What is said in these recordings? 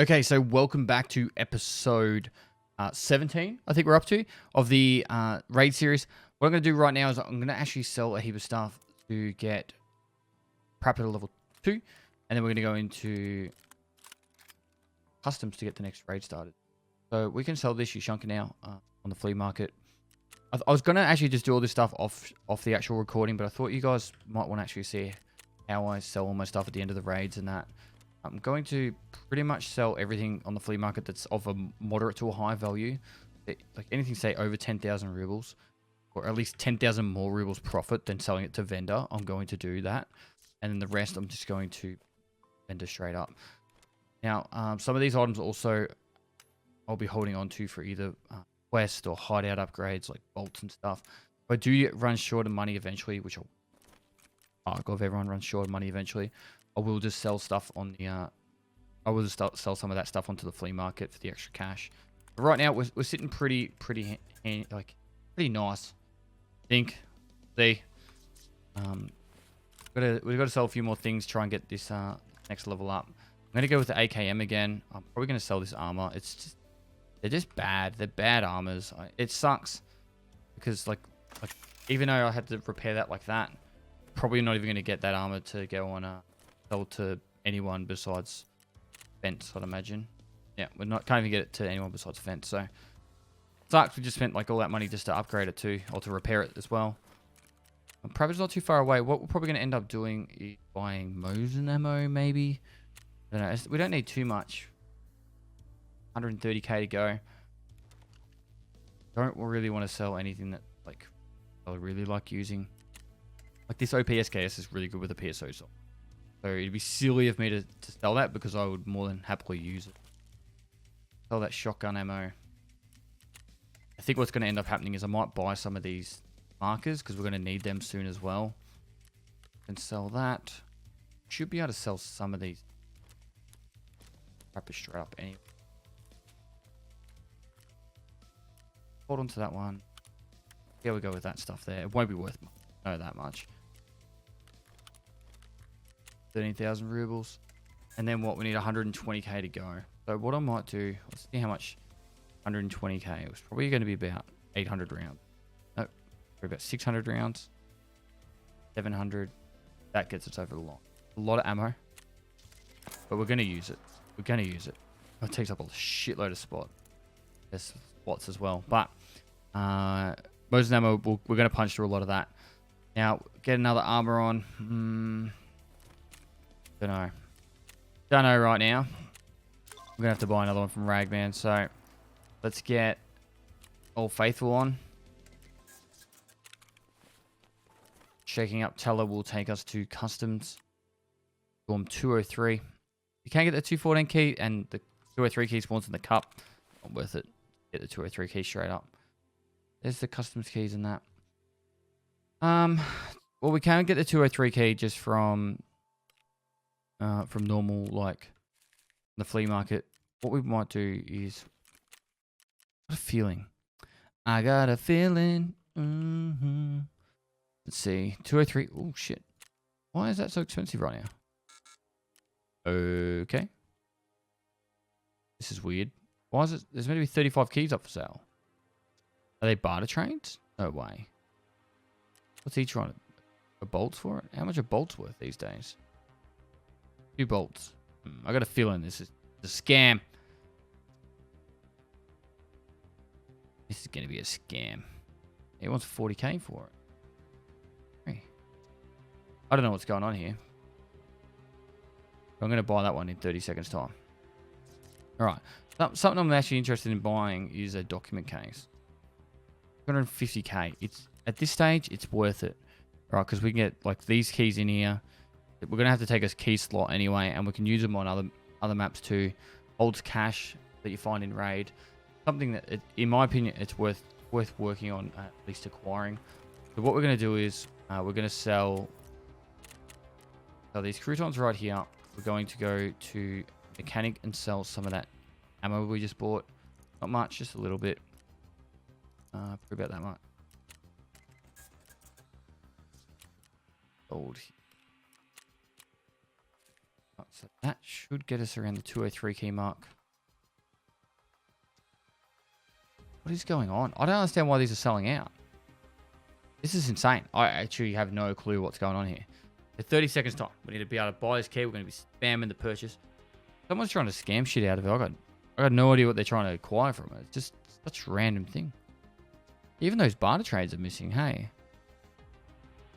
Okay, so welcome back to episode 17, I think we're up to, of the raid series. What I'm going to do right now is I'm going to actually sell a heap of stuff to get prep at a level 2, and then we're going to go into customs to get the next raid started. So we can sell this Shunker now on the flea market. I was going to actually just do all this stuff off the actual recording, but I thought you guys might want to actually see how I sell all my stuff at the end of the raids and that. I'm going to pretty much sell everything on the flea market that's of a moderate to a high value. Like anything, say, over 10,000 rubles, or at least 10,000 more rubles profit than selling it to vendor. I'm going to do that. And then the rest, I'm just going to vendor straight up. Now, some of these items also I'll be holding on to for either quest or hideout upgrades, like bolts and stuff. If I do run short of money eventually, which I'll if everyone runs short of money eventually, I will just sell stuff on the I will just sell some of that stuff onto the flea market for the extra cash. But right now we're sitting pretty nice. I think. See, we've got to sell a few more things, try and get this next level up. I'm gonna go with the AKM again. I'm probably gonna sell this armor. They're just bad. They're bad armors. It sucks because like even though I had to repair that like that, probably not even gonna get that armor to go on sell to anyone besides Fence, I'd imagine. Yeah, can't even get it to anyone besides Fence. So sucks. We just spent like all that money just to upgrade it too, or to repair it as well. And probably not too far away. What we're probably gonna end up doing is buying Mosin ammo, maybe. I don't know. We don't need too much. 130k to go. Don't really want to sell anything that like I really like using. Like this OPSKS is really good with the PSO sword. So it'd be silly of me to sell that because I would more than happily use it. Sell that shotgun ammo. I think what's going to end up happening is I might buy some of these markers because we're going to need them soon as well. And sell that. Should be able to sell some of these. Wrap it straight up anyway. Hold on to that one. Here we go with that stuff there. It won't be worth that much. 13,000 rubles. And then what? We need 120k to go. So what I might do, let's see how much 120k. It was probably going to be about 800 rounds. No, about 600 rounds. 700. That gets us over the line. A lot of ammo. But we're going to use it. We're going to use it. It takes up a shitload of There's spots as well. But most ammo, we're going to punch through a lot of that. Now, get another armor on. Don't know right now. I'm going to have to buy another one from Ragman. So, let's get All Faithful on. Shaking up Teller will take us to Customs. Form 203. You can't get the 214 key, and the 203 key spawns in the cup. Not worth it. Get the 203 key straight up. There's the Customs keys in that. Well, we can get the 203 key just from normal, like, the flea market. What we might do is... I got a feeling. I got a feeling. Let's see. 203. Oh, shit. Why is that so expensive right now? Okay. This is weird. Why is it... There's meant to be 35 keys up for sale. Are they barter trains? No way. What's he trying to... bolts for it? How much are bolts worth these days? 2 bolts. I got a feeling this is a scam. This is going to be a scam. He wants 40k for it. Hey. I don't know what's going on here. I'm going to buy that one in 30 seconds time. Alright. Something I'm actually interested in buying is a document case. 250k. At this stage, it's worth it. Right, because we can get like these keys in here. We're going to have to take a key slot anyway, and we can use them on other maps too. Holds cash that you find in raid. Something that, in my opinion, it's worth working on, at least acquiring. So what we're going to do is we're going to sell these croutons right here. We're going to go to mechanic and sell some of that ammo we just bought. Not much, just a little bit. Probably about that much. Gold. So that should get us around the 203 key mark. What is going on? I don't understand why these are selling out. This is insane. I actually have no clue what's going on here. In 30 seconds time, we need to be able to buy this key. We're going to be spamming the purchase. Someone's trying to scam shit out of it. I got no idea what they're trying to acquire from it. It's just such a random thing. Even those barter trades are missing, hey?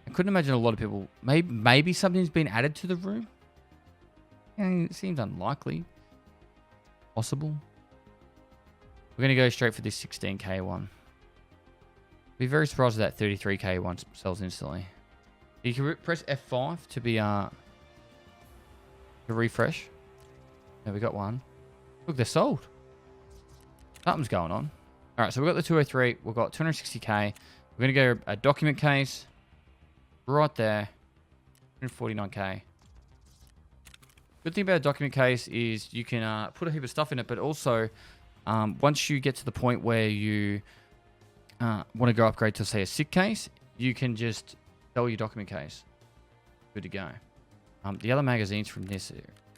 I couldn't imagine a lot of people... Maybe something's been added to the room? Yeah, it seems unlikely. Possible. We're going to go straight for this 16k one. Be very surprised if that 33k one sells instantly. You can press F5 to be to refresh. There we got one. Look, they're sold. Something's going on. All right, so we've got the 203. We've got 260k. We're going to go a document case right there. 149k. Good thing about a document case is you can put a heap of stuff in it, but also once you get to the point where you want to go upgrade to, say, a sick case, you can just sell your document case. Good to go. The other magazines from this,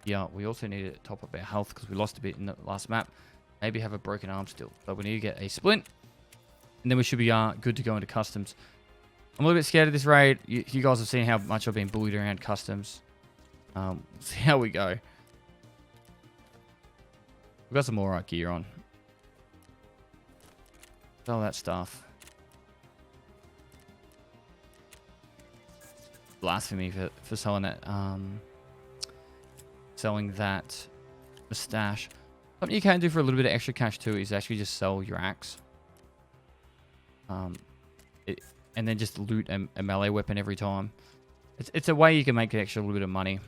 yeah, we also need to top up our health because we lost a bit in the last map. Maybe have a broken arm still, but we need to get a splint, and then we should be good to go into customs. I'm a little bit scared of this raid. You guys have seen how much I've been bullied around customs. See how we go. We've got some alright gear on. All that stuff. Blasphemy for selling that. Selling that mustache. Something you can do for a little bit of extra cash too is actually just sell your axe. And then just loot a melee weapon every time. It's a way you can make an extra little bit of money.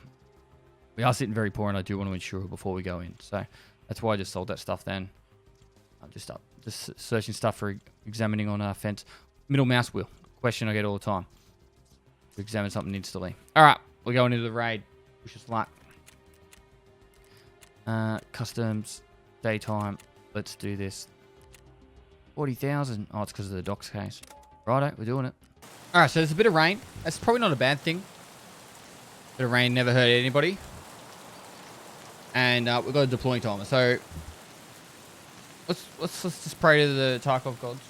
We are sitting very poor, and I do want to insure before we go in. So that's why I just sold that stuff then. I'm just searching stuff for examining on our fence. Middle mouse wheel. Question I get all the time. To examine something instantly. All right, we're going into the raid. Wish us luck. Customs, daytime. Let's do this. 40,000. Oh, it's because of the docks case. Righto, we're doing it. All right, so there's a bit of rain. That's probably not a bad thing. Bit of rain never hurt anybody. And we've got a deploying timer. So let's just pray to the Tarkov gods.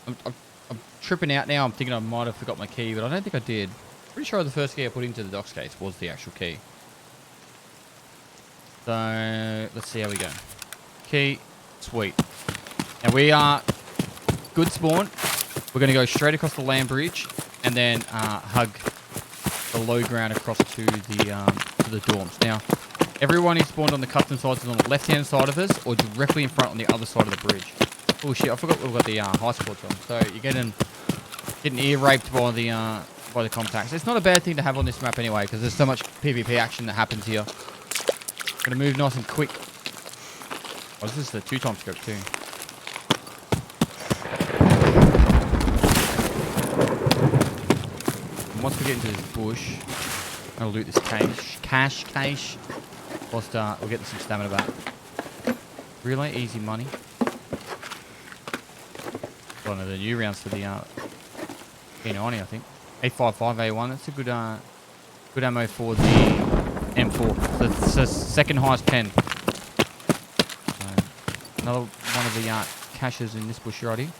I'm tripping out now. I'm thinking I might have forgot my key, but I don't think I did. Pretty sure the first key I put into the docks case was the actual key. So let's see how we go. Key, sweet. Now we are good spawn. We're going to go straight across the land bridge and then hug the low ground across to the dorms. Now, everyone is spawned on the custom sides is on the left-hand side of us or directly in front on the other side of the bridge. Oh shit! I forgot we've got the high sports on. So you're getting ear raped by the contacts. It's not a bad thing to have on this map anyway because there's so much PvP action that happens here. Gonna move nice and quick. Oh, this is the 2x scope too. And once we get into this bush, I'm gonna loot this cache. Whilst we're getting some stamina back. Really easy money. One of the new rounds for the P90, I think. 855A1. That's a good ammo for the M4. So it's the second highest pen. Another one of the caches in this bush already.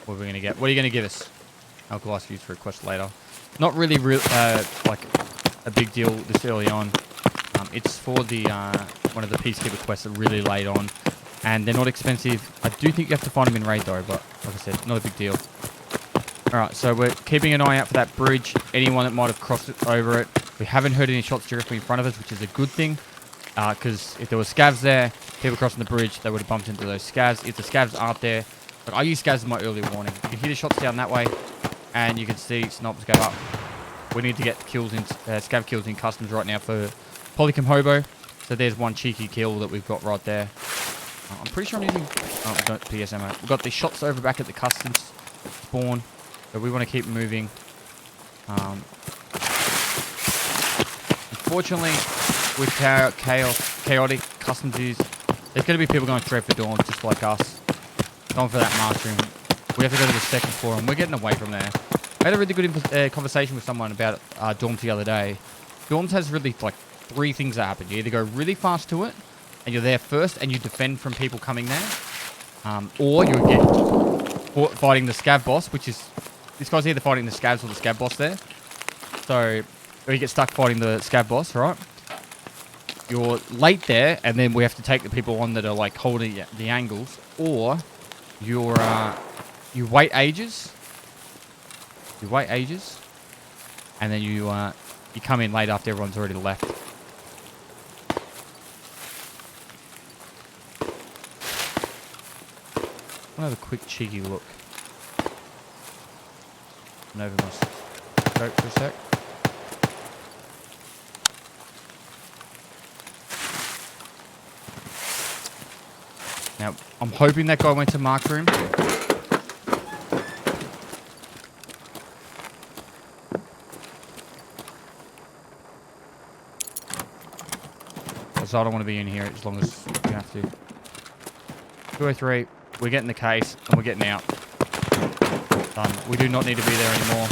What are we gonna get? What are you gonna give us? I'll ask you for a quest later. Not really like a big deal this early on. It's for the one of the Peacekeeper quests that really late on, and they're not expensive. I do think you have to find them in raid though, but like I said, not a big deal. All right, so we're keeping an eye out for that bridge. Anyone that might have crossed it over it. We haven't heard any shots directly in front of us, which is a good thing, because if there were scavs there, people crossing the bridge, they would have bumped into those scavs. If the scavs aren't there, but I use scavs as my early warning. You can hear the shots down that way, and you can see snipers go up. We need to get kills in scav kills in customs right now for Polycom Hobo. So there's one cheeky kill that we've got right there. I'm pretty sure I'm using... Oh, we got PS ammo. We've got the shots over back at the customs spawn. So we want to keep moving. Unfortunately, with how chaotic customs is, there's going to be people going straight for dorms just like us. Going for that mastering. We have to go to the second floor and we're getting away from there. I had a really good conversation with someone about Dorms the other day. Dorms has really like 3 things that happen. You either go really fast to it, and you're there first, and you defend from people coming there, or you get fighting the scav boss, which is this guy's either fighting the scavs or the scav boss there. So, or you get stuck fighting the scav boss, right? You're late there, and then we have to take the people on that are like holding the angles, or you wait ages. You wait ages, and then you come in late after everyone's already left. I'll have a quick cheeky look. And over my scope for a sec. Now, I'm hoping that guy went to Mark's room. So I don't want to be in here as long as we have to. 203, we're getting the case and we're getting out. Done. We do not need to be there anymore.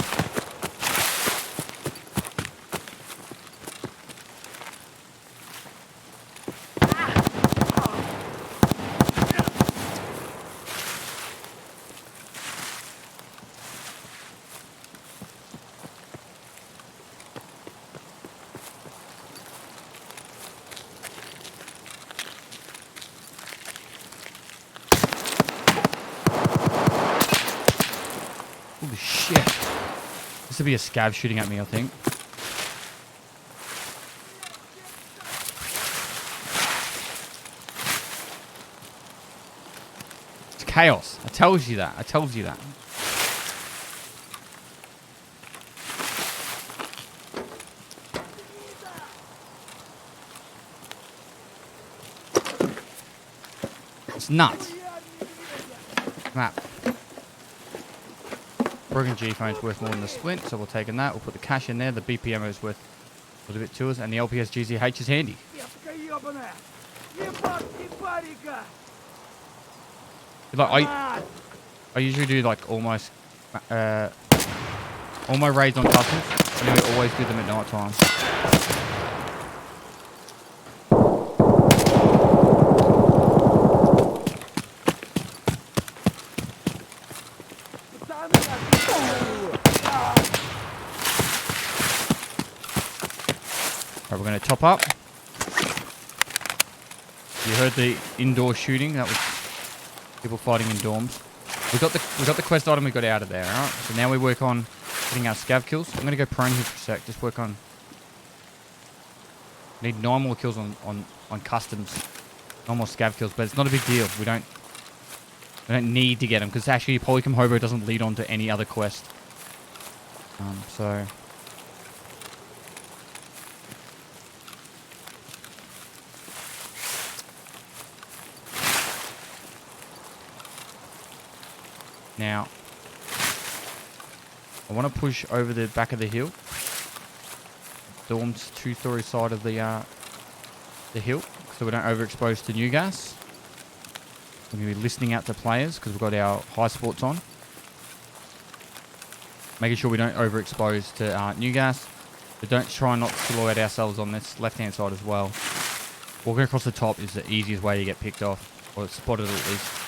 Holy shit. This would be a scav shooting at me, I think. It's chaos. I tells you that. I tells you that. It's nuts. Map. Broken G-phone's worth more than the splint, so we'll take in that. We'll put the cash in there. The BPM is worth a little bit to us, and the LPS GZH is handy. Like I usually do like almost all my raids on customs. I nearly always do them at night time. We're going to top up. You heard the indoor shooting. That was people fighting in dorms. We got the quest item we got out of there. All right. So now we work on getting our scav kills. I'm going to go prone here for a sec. Just work on. Need 9 more kills on customs. 9 more scav kills, but it's not a big deal. We don't need to get them because actually Polycom Hobo doesn't lead on to any other quest. So. Now, I want to push over the back of the hill. Dorm's 2-story side of the hill, so we don't overexpose to new gas. We're going to be listening out to players because we've got our high sports on. Making sure we don't overexpose to new gas. But don't try not to silhouette ourselves on this left-hand side as well. Walking across the top is the easiest way to get picked off, or spotted at least.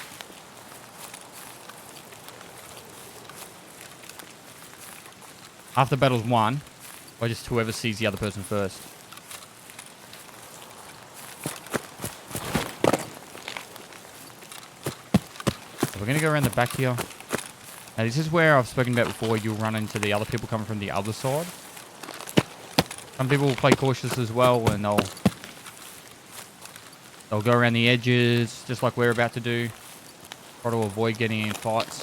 After battle's won, by just whoever sees the other person first. So we're going to go around the back here. Now this is where I've spoken about before, you'll run into the other people coming from the other side. Some people will play cautious as well, and they'll go around the edges, just like we're about to do. Try to avoid getting in fights.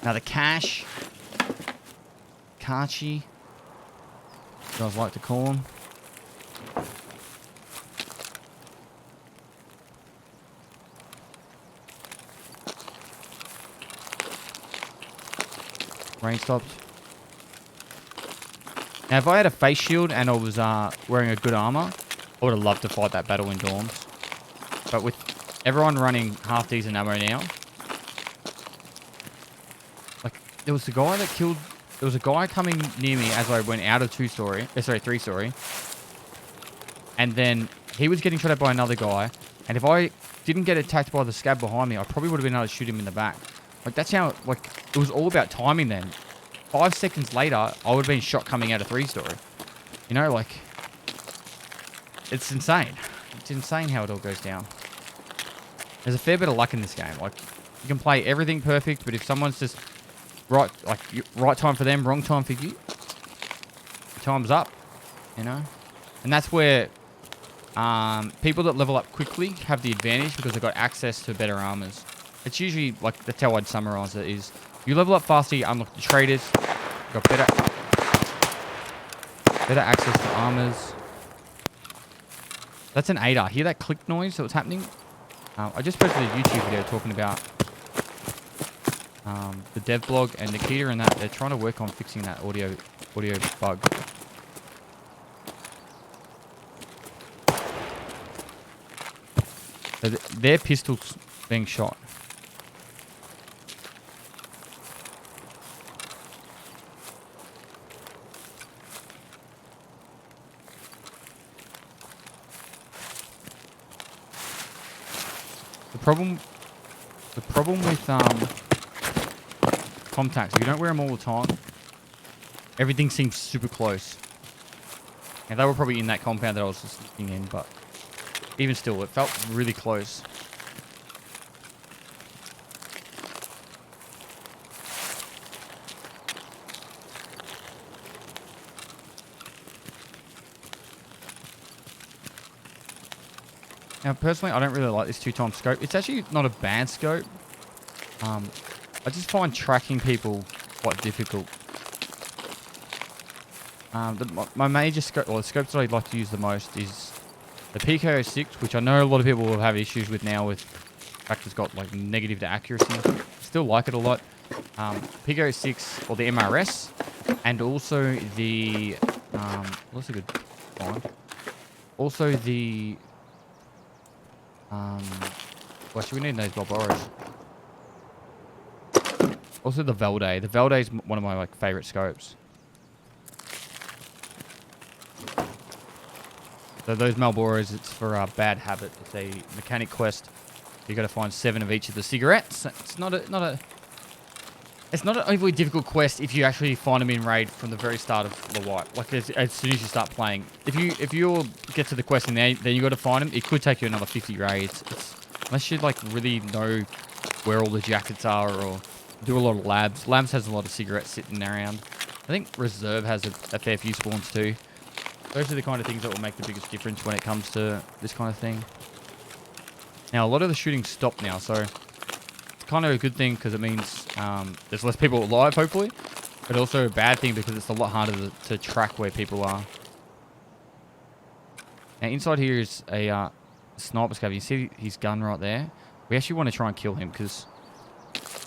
Now the cache, Kachi, as I like to call him. Rain stopped. Now, if I had a face shield and I was wearing a good armor, I would have loved to fight that battle in dorms. But with everyone running half decent ammo now, like there was a guy that killed. There was a guy coming near me as I went out of 3-story, and then he was getting shot at by another guy. And if I didn't get attacked by the scab behind me, I probably would have been able to shoot him in the back. Like that's how like it was all about timing then. 5 seconds later, I would have been shot coming out of 3-story. You know, like it's insane. It's insane how it all goes down. There's a fair bit of luck in this game. Like you can play everything perfect, but if someone's just right time for them, wrong time for you, time's up. You know, and that's where people that level up quickly have the advantage because they've got access to better armors. It's usually like that's how I'd summarize it: is you level up faster, you unlock the traders, you've got better access to armors. That's an 8R. Hear that click noise that was happening? I just posted a YouTube video talking about the dev blog and Nikita and that. They're trying to work on fixing that audio bug. So their pistol's being shot. The problem with contacts, if you don't wear them all the time, everything seems super close. And they were probably in that compound that I was just looking in, but even still, it felt really close. Now, personally, I don't really like this 2x scope. It's actually not a bad scope. I just find tracking people quite difficult. My major scope, or the scopes that I'd like to use the most is the PKO6, which I know a lot of people will have issues with now with the fact it's got like negative to accuracy. Still like it a lot. PKO6, or the MRS, and also the, what's a good one? Also the, well, should we need those Barbaros? Also the Velde. The Velde is one of my like favorite scopes. So those Marlboros, it's for bad habit. It's a mechanic quest. You got to find 7 of each of the cigarettes. It's not an overly difficult quest if you actually find them in raid from the very start of the wipe. Like as soon as you start playing, if you get to the quest and then you got to find them, it could take you another 50 raids. Unless you like really know where all the jackets are or do a lot of labs. Labs has a lot of cigarettes sitting around. I think Reserve has a fair few spawns too. Those are the kind of things that will make the biggest difference when it comes to this kind of thing. Now, a lot of the shooting stopped now, so it's kind of a good thing because it means there's less people alive, hopefully. But also a bad thing because it's a lot harder to track where people are. Now, inside here is a sniper scav. You see his gun right there? We actually want to try and kill him because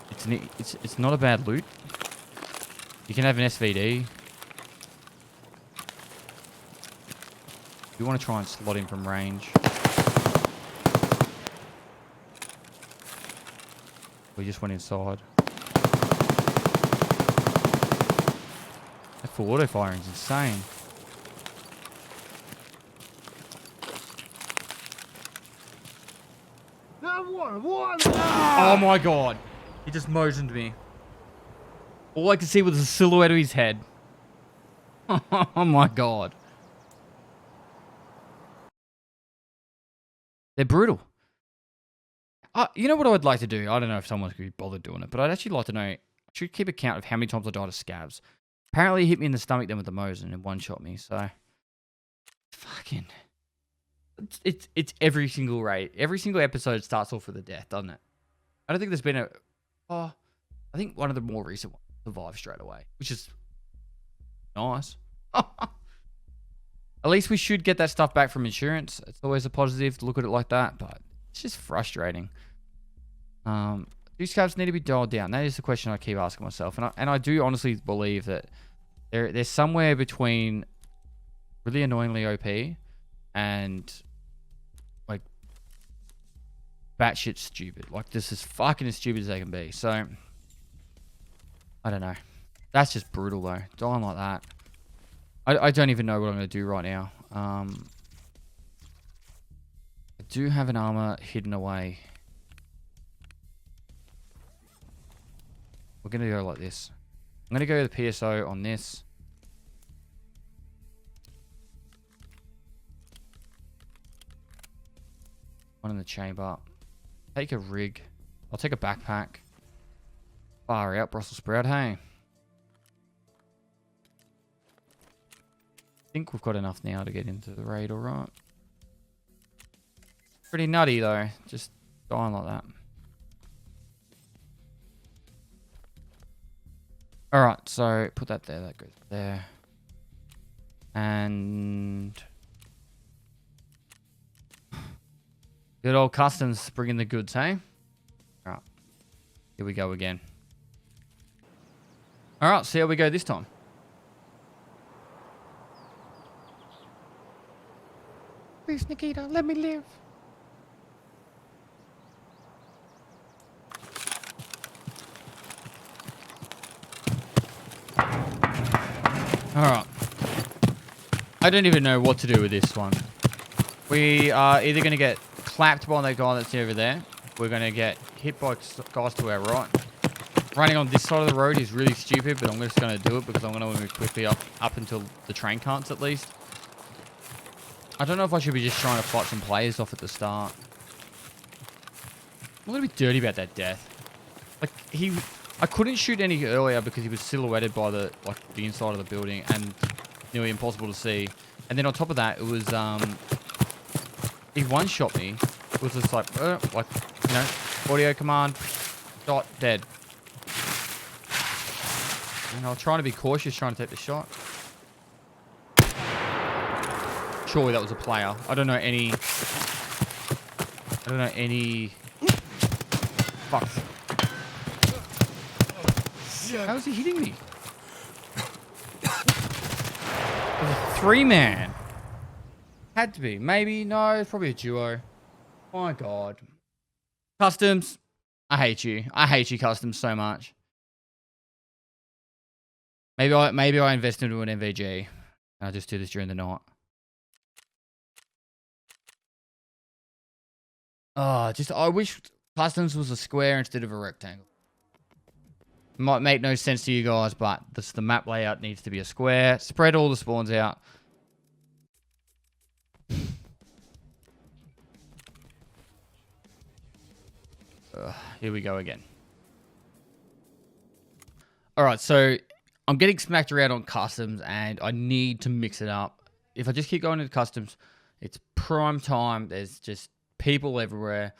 it's not a bad loot. You can have an SVD. You want to try and slot him from range. We just went inside. That full auto firing is insane. Oh my god. He just motioned me. All I could see was the silhouette of his head. Oh my god. They're brutal. You know what I would like to do? I don't know if someone's going to be bothered doing it, but I'd actually like to know. I should keep a count of how many times I died of scavs. Apparently, he hit me in the stomach then with the Mosin and one-shot me, so... Fucking... It's every single raid. Every single episode starts off with a death, doesn't it? I don't think there's been a... Oh, I think one of the more recent ones survived straight away, which is nice. At least we should get that stuff back from insurance. It's always a positive to look at it like that, but it's just frustrating. Do scavs need to be dialed down? That is the question I keep asking myself, and I do honestly believe that They're somewhere between really annoyingly OP and like batshit stupid. Like this is fucking as stupid as they can be. So I don't know. That's just brutal though. Dying like that. I don't even know what I'm gonna do right now. I do have an armor hidden away. We're gonna go like this. I'm gonna go to the PSO on this. One in the chamber. Take a rig. I'll take a backpack. Far out, Brussels sprout, hey. I think we've got enough now to get into the raid, alright. Pretty nutty though, just dying like that. Alright, so put that there, that goes there. And good old customs bringing the goods, hey? Alright, here we go again. Alright, see how we go this time. Please, Nikita, let me live. Alright. I don't even know what to do with this one. We are either going to get clapped by the guy that's over there. We're going to get hit by guys to our right. Running on this side of the road is really stupid, but I'm just going to do it because I'm going to move quickly up until the train can't at least. I don't know if I should be just trying to fight some players off at the start. I'm going to be dirty about that death. Like, I couldn't shoot any earlier because he was silhouetted by the inside of the building and nearly impossible to see. And then on top of that, it was, he one-shot me. It was just like, you know, audio command, shot, dead. And I was trying to be cautious, trying to take the shot. Surely that was a player. I don't know any... Fuck. How is he hitting me? It was a 3-man. Had to be. Maybe. No, it's probably a duo. Oh my god. Customs. I hate you. I hate you, Customs, so much. Maybe I invest into an MVG. I'll just do this during the night. Oh, I wish Customs was a square instead of a rectangle. Might make no sense to you guys, but the map layout needs to be a square. Spread all the spawns out. Here we go again. Alright, so I'm getting smacked around on customs and I need to mix it up. If I just keep going into customs, it's prime time. There's just people everywhere.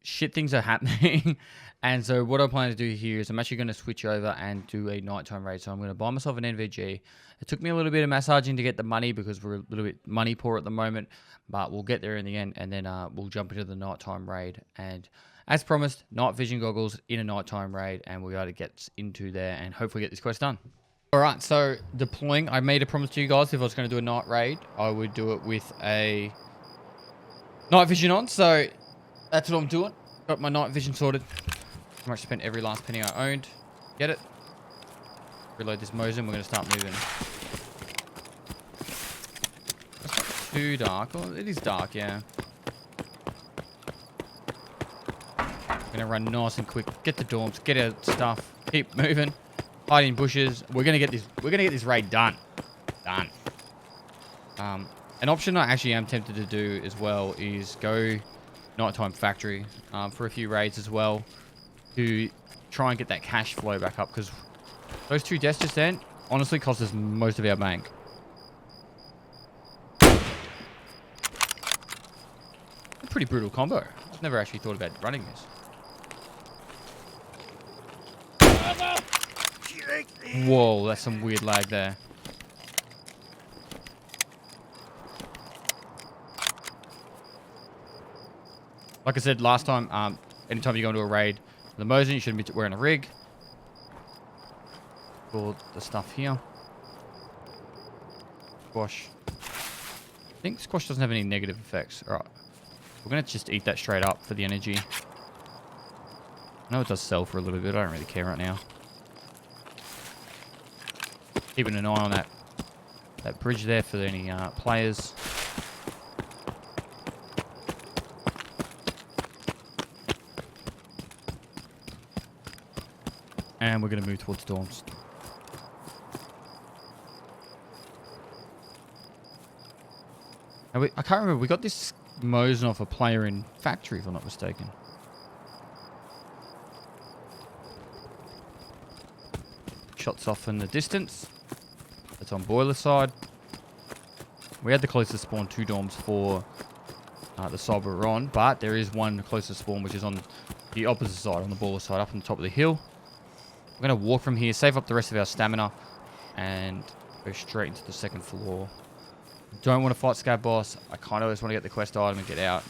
Shit things are happening. And so what I plan to do here is I'm actually going to switch over and do a nighttime raid. So I'm going to buy myself an NVG. It took me a little bit of massaging to get the money because we're a little bit money poor at the moment. But we'll get there in the end and then we'll jump into the nighttime raid. And as promised, night vision goggles in a nighttime raid. And we'll be able to get into there and hopefully get this quest done. Alright, so deploying. I made a promise to you guys if I was going to do a night raid, I would do it with a night vision on. So that's what I'm doing. Got my night vision sorted. Pretty much spent every last penny I owned. Get it? Reload this Mosin. We're going to start moving. It's not too dark. Well, it is dark, yeah. Going to run nice and quick. Get the dorms. Get our stuff. Keep moving. Hide in bushes. We're going to get this. We're going to get this raid done. Done. An option I actually am tempted to do as well is go nighttime factory for a few raids as well to try and get that cash flow back up because those 2 deaths just then honestly cost us most of our bank. A pretty brutal combo. I've never actually thought about running this. Whoa, that's some weird lag there. Like I said last time, anytime you go into a raid, the Mosin, you shouldn't be wearing a rig. All the stuff here. Squash. I think squash doesn't have any negative effects. Alright. We're going to just eat that straight up for the energy. I know it does sell for a little bit. I don't really care right now. Keeping an eye on that bridge there for any players. And we're going to move towards storms. Now I can't remember. We got this Mosin off a player in factory, if I'm not mistaken. Shots off in the distance. That's on boiler side. We had the closest spawn 2 dorms for the side we're on, but there is one closest spawn which is on the opposite side, on the boiler side, up on the top of the hill. We're going to walk from here, save up the rest of our stamina, and go straight into the second floor. Don't want to fight Scav Boss. I kind of just want to get the quest item and get out.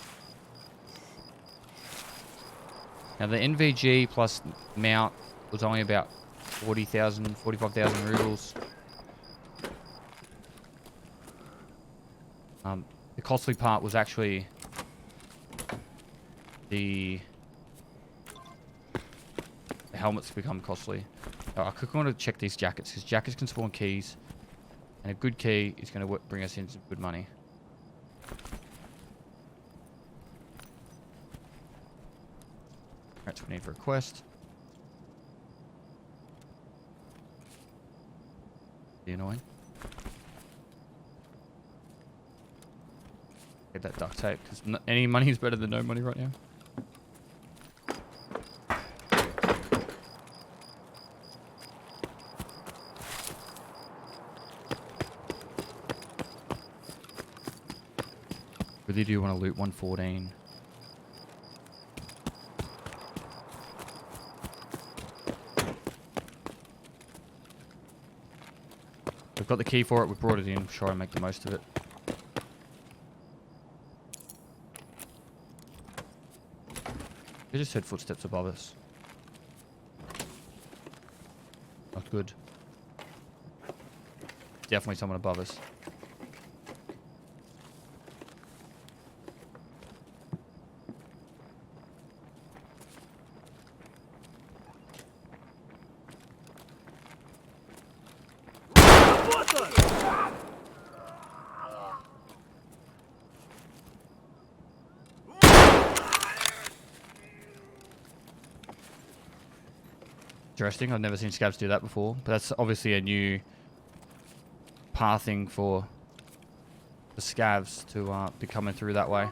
Now the NVG plus mount was only about 40,000, 45,000 rubles. The costly part was actually the helmets become costly. I could want to check these jackets, because jackets can spawn keys, and a good key is going to bring us in some good money. That's what we need for a quest. Be annoying. Get that duct tape, because any money is better than no money right now. Really do want to loot 114. We've got the key for it, we brought it in, try and make the most of it. We just heard footsteps above us. Not good. Definitely someone above us. Interesting. I've never seen scavs do that before, but that's obviously a new pathing for the scavs to be coming through that way.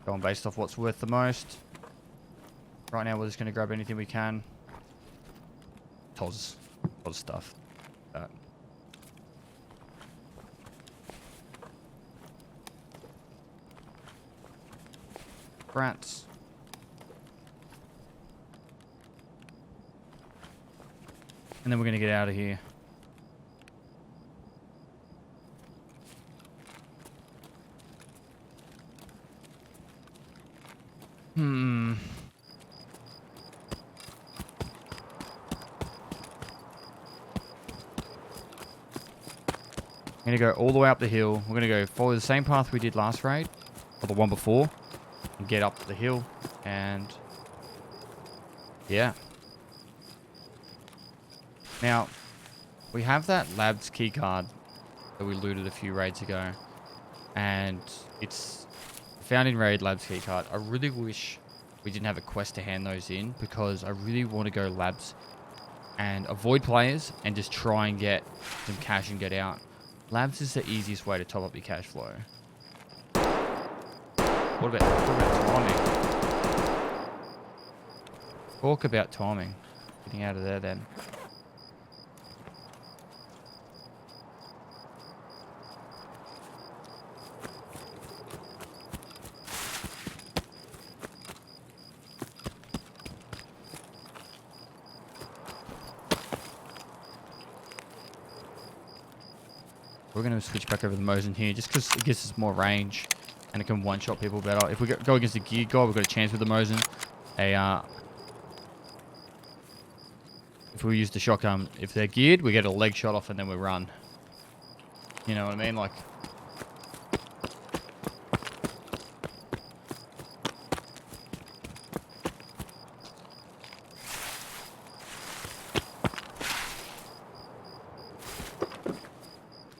Going based off what's worth the most. Right now we're just going to grab anything we can. TOS. TOS stuff. Brats. And then we're going to get out of here. I'm going to go all the way up the hill. We're going to go follow the same path we did last raid, or the one before, and get up the hill, and yeah. Now, we have that labs keycard that we looted a few raids ago, and it's found in raid labs keycard. I really wish we didn't have a quest to hand those in, because I really want to go labs and avoid players and just try and get some cash and get out. Labs is the easiest way to top up your cash flow. What about timing? Talk about timing. Getting out of there then. We're going to switch back over the Mosin here just because it gives us more range and it can one-shot people better. If we go against a geared guy, we've got a chance with the Mosin. If we use the shotgun, if they're geared, we get a leg shot off and then we run. You know what I mean? Like...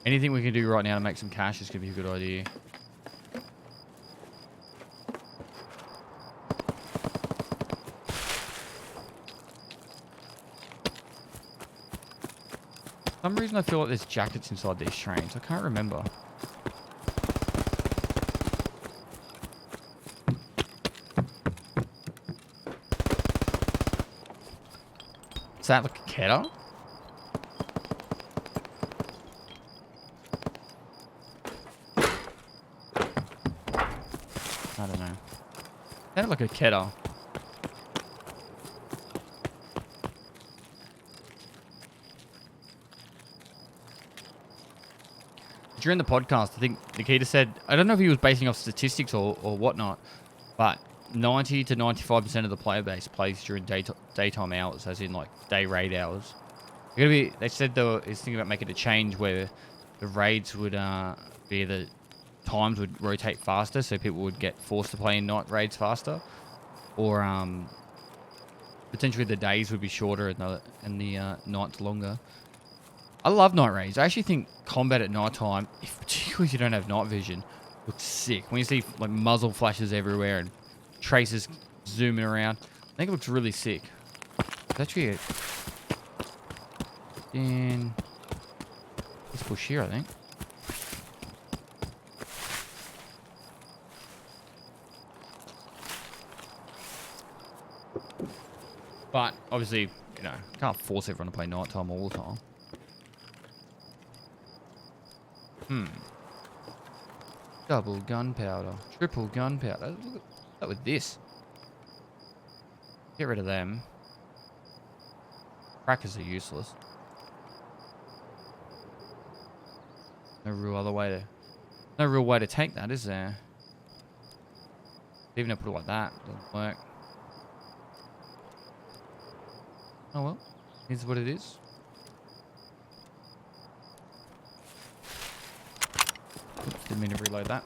anything we can do right now to make some cash is going to be a good idea. For some reason I feel like there's jackets inside these trains. I can't remember. Is that like a ketter? I don't know. Sounded like a ketter. During the podcast, I think Nikita said, I don't know if he was basing off statistics or whatnot, but 90 to 95% of the player base plays during daytime hours, as in like day raid hours. They said they were thinking about making a change where the raids would be the times would rotate faster, so people would get forced to play in night raids faster, or potentially the days would be shorter and the nights longer. I love night raids. I actually think combat at night time, particularly if you don't have night vision, looks sick. When you see like muzzle flashes everywhere and traces zooming around, I think it looks really sick. It's actually let's push here, I think. But obviously, you know, can't force everyone to play nighttime all the time. Double gunpowder. Triple gunpowder. Look at that with this. Get rid of them. Crackers are useless. No real way to take that, is there? Even if I put it like that, doesn't work. Oh well, here's what it is. Oops, didn't mean to reload that.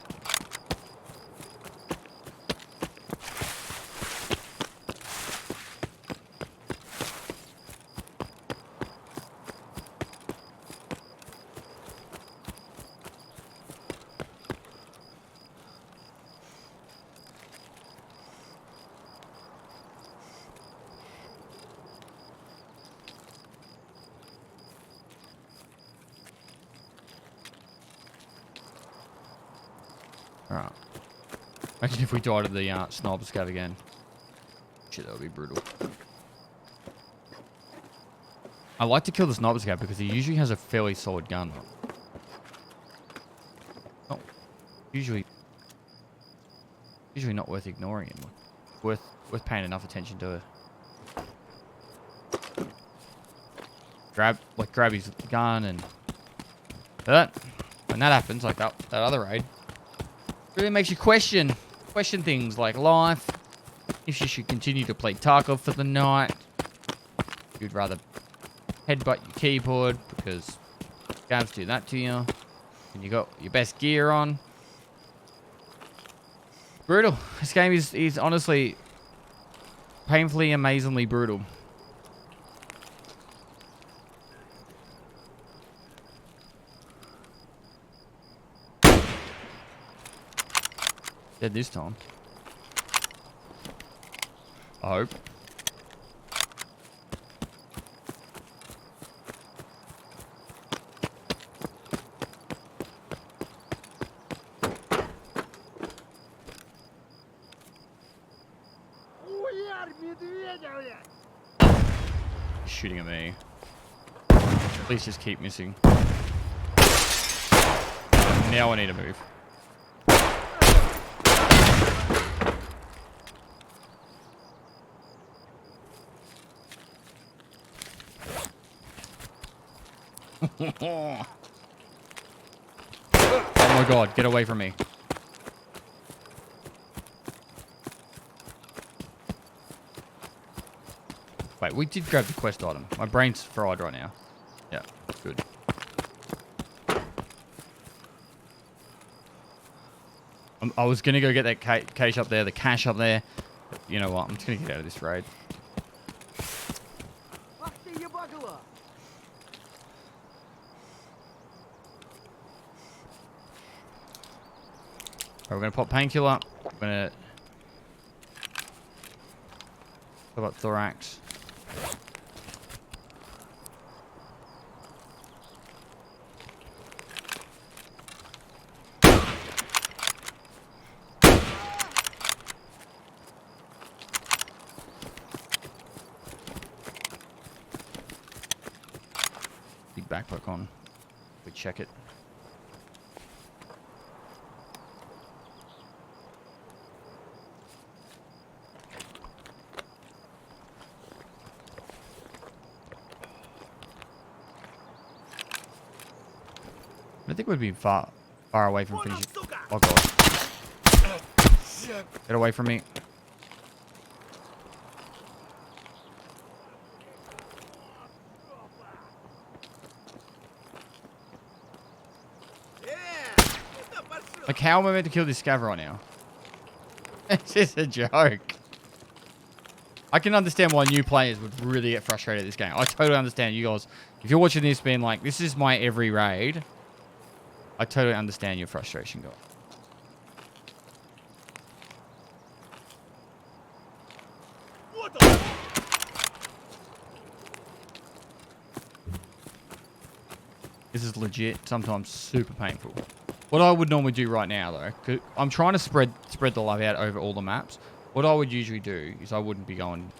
Alright. Imagine if we died of the sniper scav again. Shit, that would be brutal. I like to kill the sniper scav because he usually has a fairly solid gun. Oh, usually not worth ignoring him. Worth paying enough attention to it. Grab his gun and when that happens, like that other raid. Really makes you question things like life, if you should continue to play Tarkov for the night, you'd rather headbutt your keyboard because scavs do that to you, and you got your best gear on. Brutal. This game is honestly painfully, amazingly brutal. Dead this time. I hope. He's shooting at me. Please just keep missing. Now I need to move. Oh my god, get away from me. Wait, we did grab the quest item. My brain's fried right now. Yeah, good. I was going to go get that cache up there, the cache up there. But you know what? I'm just going to get out of this raid. We're going to pop painkiller. We're going to put up thorax. Big backpack on. We check it. I think we'd be far away from finishing. Oh god. Get away from me. Like, how am I meant to kill this scav right now? It's just a joke. I can understand why new players would really get frustrated at this game. I totally understand you guys. If you're watching this being like, this is my every raid, I totally understand your frustration, guys. This is legit, sometimes super painful. What I would normally do right now, though, 'cause I'm trying to spread the love out over all the maps. What I would usually do is I wouldn't be going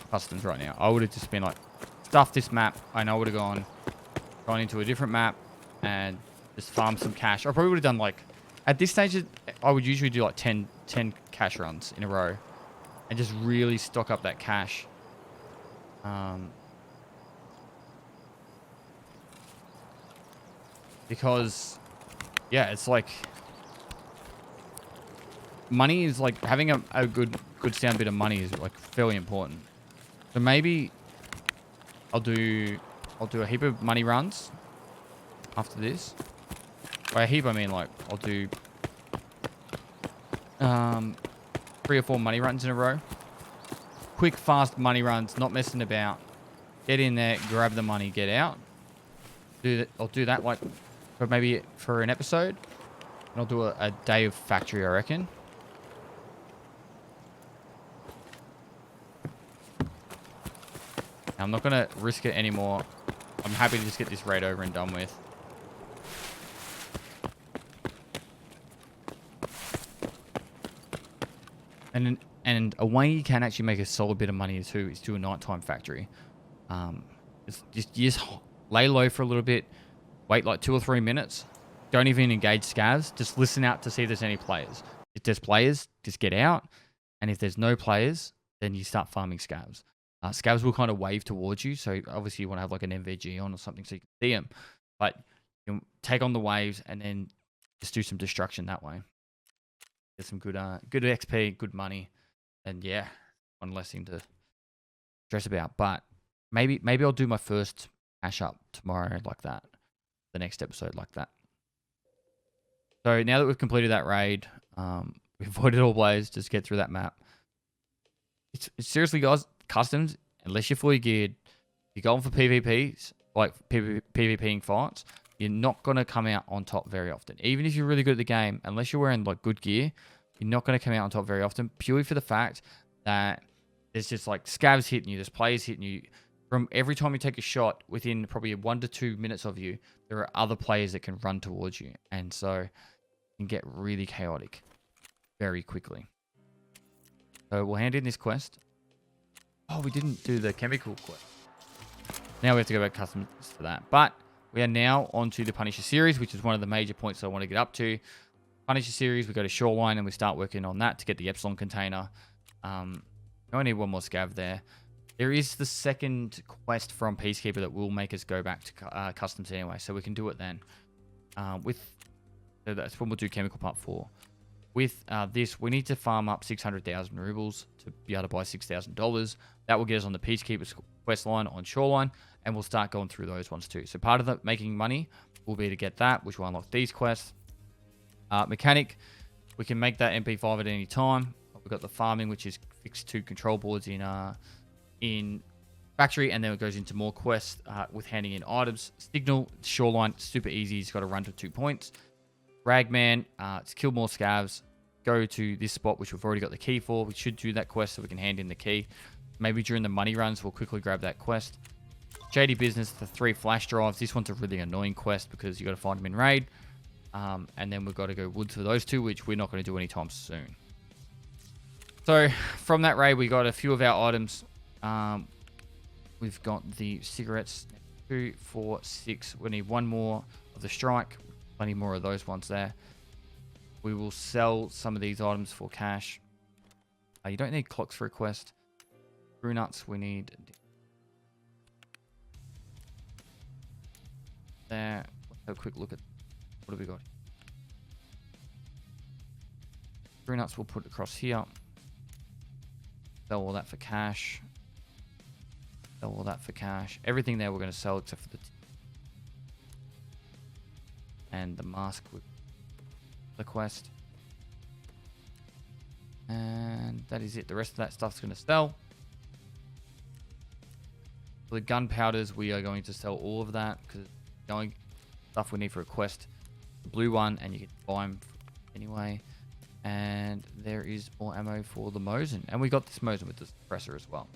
customs right now. I would have just been like, stuff this map, and I would have gone into a different map and just farm some cash. I probably would have done like, at this stage, I would usually do like 10 cash runs in a row and just really stock up that cash. Because, yeah, it's like, money is like, having a good sound bit of money is like fairly important. So maybe I'll do a heap of money runs after this. By a heap, I mean like I'll do 3 or 4 money runs in a row. Quick, fast money runs, not messing about. Get in there, grab the money, get out. I'll do that like maybe for an episode. And I'll do a day of factory, I reckon. I'm not going to risk it anymore. I'm happy to just get this raid over and done with. And a way you can actually make a solid bit of money too is do a nighttime factory. Just lay low for a little bit. Wait like 2 or 3 minutes. Don't even engage scavs. Just listen out to see if there's any players. If there's players, just get out. And if there's no players, then you start farming scavs. Scavs will kind of wave towards you. So obviously you want to have like an MVG on or something so you can see them. But you take on the waves and then just do some destruction that way. Get some good XP, good money. And yeah, one less thing to stress about. But maybe I'll do my first hash up tomorrow like that. The next episode like that. So now that we've completed that raid, we've avoided all blaze, just get through that map. It's seriously, guys, customs, unless you're fully geared, you're going for PvPs, like PvPing fights, you're not going to come out on top very often. Even if you're really good at the game, unless you're wearing like good gear, you're not going to come out on top very often, purely for the fact that there's just like scavs hitting you, there's players hitting you. From every time you take a shot, within probably 1 to 2 minutes of you, there are other players that can run towards you. And so it can get really chaotic very quickly. So we'll hand in this quest. Oh, we didn't do the chemical quest. Now we have to go back to customs for that. But we are now onto the Punisher series, which is one of the major points I want to get up to. Punisher series, we go to Shoreline and we start working on that to get the Epsilon container. I only need one more scav there. There is the second quest from Peacekeeper that will make us go back to customs anyway, so we can do it then. So that's when we'll do chemical part 4. With this, we need to farm up 600,000 rubles to be able to buy $6,000. That will get us on the Peacekeeper quest line on Shoreline, and we'll start going through those ones too. So part of the making money will be to get that, which will unlock these quests. Mechanic, we can make that MP5 at any time. We've got the farming, which is fixed to control boards in factory, and then it goes into more quests with handing in items. Signal, Shoreline, super easy. He's got to run to 2 points. Ragman, it's kill more scavs. Go to this spot, which we've already got the key for. We should do that quest so we can hand in the key. Maybe during the money runs, we'll quickly grab that quest. Shady Business, the 3 flash drives. This one's a really annoying quest because you got to find them in raid. And then we've got to go woods for those 2, which we're not going to do anytime soon. So from that raid, we got a few of our items. We've got the cigarettes, 2, 4, 6. We need 1 more of the strike. Plenty more of those ones there. We will sell some of these items for cash. You don't need clocks for a quest. Brew nuts, we need there. Let's have a quick look at what have we got. Brew nuts we'll put across here. Sell all that for cash. Sell all that for cash. Everything there we're going to sell except for the and the mask with the quest. And that is it. The rest of that stuff's going to sell. For the gunpowders, we are going to sell all of that because the only stuff we need for a quest, the blue one, and you can buy them anyway. And there is more ammo for the Mosin. And we got this Mosin with the suppressor as well.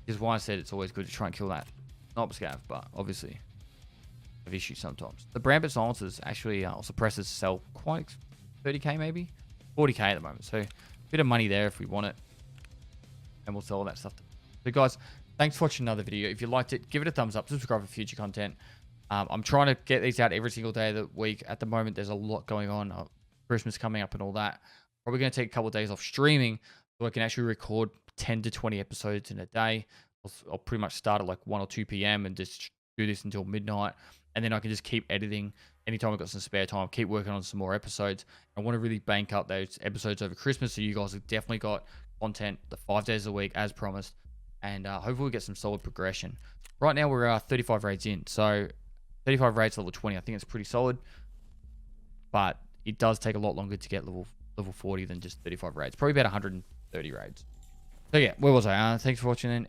Which is why I said it's always good to try and kill that. Not scav, but obviously have issues sometimes. The Brambit silencers actually, suppressors sell quite 30k maybe? 40k at the moment. So a bit of money there if we want it. And we'll sell all that stuff. So guys, thanks for watching another video. If you liked it, give it a thumbs up. Subscribe for future content. I'm trying to get these out every single day of the week. At the moment, there's a lot going on. Christmas coming up and all that. Probably going to take a couple of days off streaming so I can actually record 10 to 20 episodes in a day. I'll pretty much start at like 1 or 2 p.m. and just do this until midnight. And then I can just keep editing anytime I've got some spare time. Keep working on some more episodes. I want to really bank up those episodes over Christmas so you guys have definitely got content the 5 days a week as promised. And hopefully we get some solid progression. Right now we're 35 raids in. So 35 raids level 20. I think it's pretty solid. But it does take a lot longer to get level 40 than just 35 raids. Probably about 130 raids. So yeah, where was I? Thanks for watching.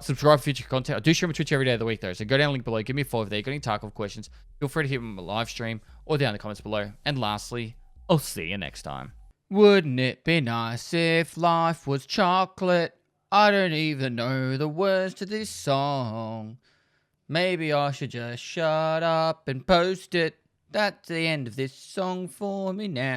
Subscribe for future content. I do stream on Twitch every day of the week though. So go down the link below. Give me a follow if there. Got any Tarkov questions? Feel free to hit me on my live stream or down in the comments below. And lastly, I'll see you next time. Wouldn't it be nice if life was chocolate? I don't even know the words to this song. Maybe I should just shut up and post it. That's the end of this song for me now.